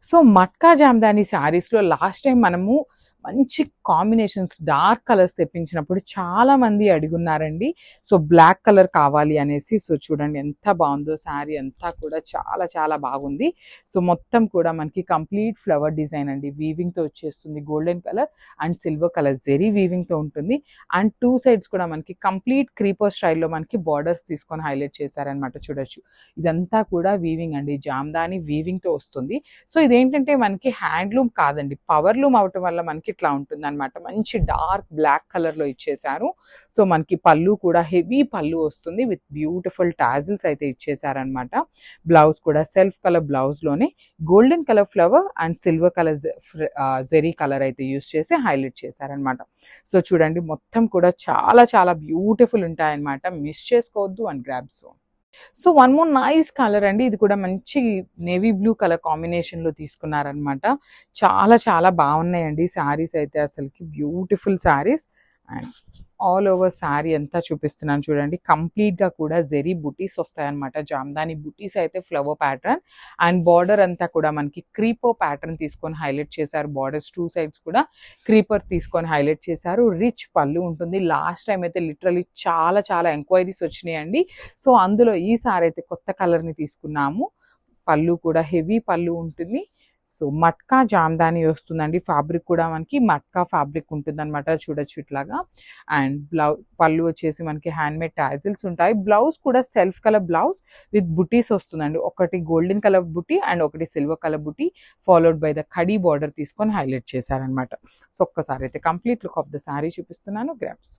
So matka Jamdani శారీస్‌లో last time మనము మంచి కాంబినేషన్స్ డార్క్ కలర్స్ తెప్పించినప్పుడు చాలా మంది అడుగున్నారండి. సో బ్లాక్ కలర్ కావాలి అనేసి. సో చూడండి ఎంత బాగుందో శారీ అంతా కూడా చాలా చాలా బాగుంది. సో మొత్తం కూడా మనకి కంప్లీట్ ఫ్లవర్ డిజైన్ అండి. వీవింగ్‌తో వచ్చేస్తుంది. Golden colour and silver colour zari వీవింగ్‌తో ఉంటుంది. అండ్ 2 సైడ్స్ కూడా మనకి కంప్లీట్ క్రీపర్ స్టైల్‌లో మనకి బార్డర్స్ తీసుకొని హైలైట్ చేశారనమాట చూడొచ్చు. ఇదంతా కూడా వీవింగ్ అండి. జామ్దాని వీవింగ్‌తో వస్తుంది. సో ఇదేంటంటే మనకి హ్యాండ్లూమ్ కాదండి. పవర్లూమ్ అవటం వల్ల మనకి ఇట్లా ఉంటుందన్నమాట. మంచి డార్క్ బ్లాక్ కలర్‌లో ఇచ్చేశారు. సో మనకి పళ్ళు కూడా హెవీ పళ్ళు వస్తుంది విత్ బ్యూటిఫుల్ టాజిల్స్ అయితే ఇచ్చేశారనమాట. బ్లౌజ్ కూడా సెల్ఫ్ కలర్ బ్లౌజ్‌లోనే golden colour flower and silver colour zari colour అయితే యూజ్ చేసి హైలైట్ చేశారనమాట. సో చూడండి మొత్తం కూడా చాలా చాలా బ్యూటిఫుల్ ఉంటాయన్నమాట. మిస్ చేసుకోవద్దు and grab so. So one more nice colour అండి. ఇది కూడా మంచి నేవీ బ్లూ కలర్ కాంబినేషన్‌లో తీసుకున్నారనమాట. చాలా చాలా బాగున్నాయండి శారీస్ అయితే అసలకి beautiful saris. And all over sari అంతా చూపిస్తున్నాను చూడండి. కంప్లీట్‌గా కూడా జెరీ బుటీస్ వస్తాయన్నమాట. జామ్దాని బుటీస్ అయితే ఫ్లవర్ ప్యాటర్న్ అండ్ బార్డర్ అంతా కూడా మనకి క్రీపర్ ప్యాటర్న్ తీసుకొని హైలైట్ చేశారు. బార్డర్స్ 2 సైడ్స్ కూడా క్రీపర్ తీసుకొని హైలైట్ చేశారు. రిచ్ పళ్ళు ఉంటుంది. లాస్ట్ టైం అయితే లిటరల్లీ చాలా చాలా ఎంక్వైరీస్ వచ్చినాయండి. సో అందులో ఈసారి అయితే కొత్త కలర్‌ని తీసుకున్నాము. పళ్ళు కూడా హెవీ పళ్ళు ఉంటుంది. సో మట్కా జామ్దాని వస్తుందండి. ఫ్యాబ్రిక్ కూడా మనకి మట్కా ఫ్యాబ్రిక్ ఉంటుందన్నమాట. చూడొచ్చు ఇట్లాగా. అండ్ పళ్ళు వచ్చేసి మనకి హ్యాండ్‌మేడ్ టాజిల్స్ ఉంటాయి. బ్లౌజ్ కూడా సెల్ఫ్ కలర్ బ్లౌజ్ విత్ బుటీస్ వస్తుందండి. ఒకటి గోల్డెన్ కలర్ బుటీ అండ్ ఒకటి silver colour buti followed by the khadi border తీసుకొని హైలైట్ చేశారనమాట. సో ఒక్కసారి అయితే complete look of the sari చూపిస్తున్నాను. గ్రాబ్స్.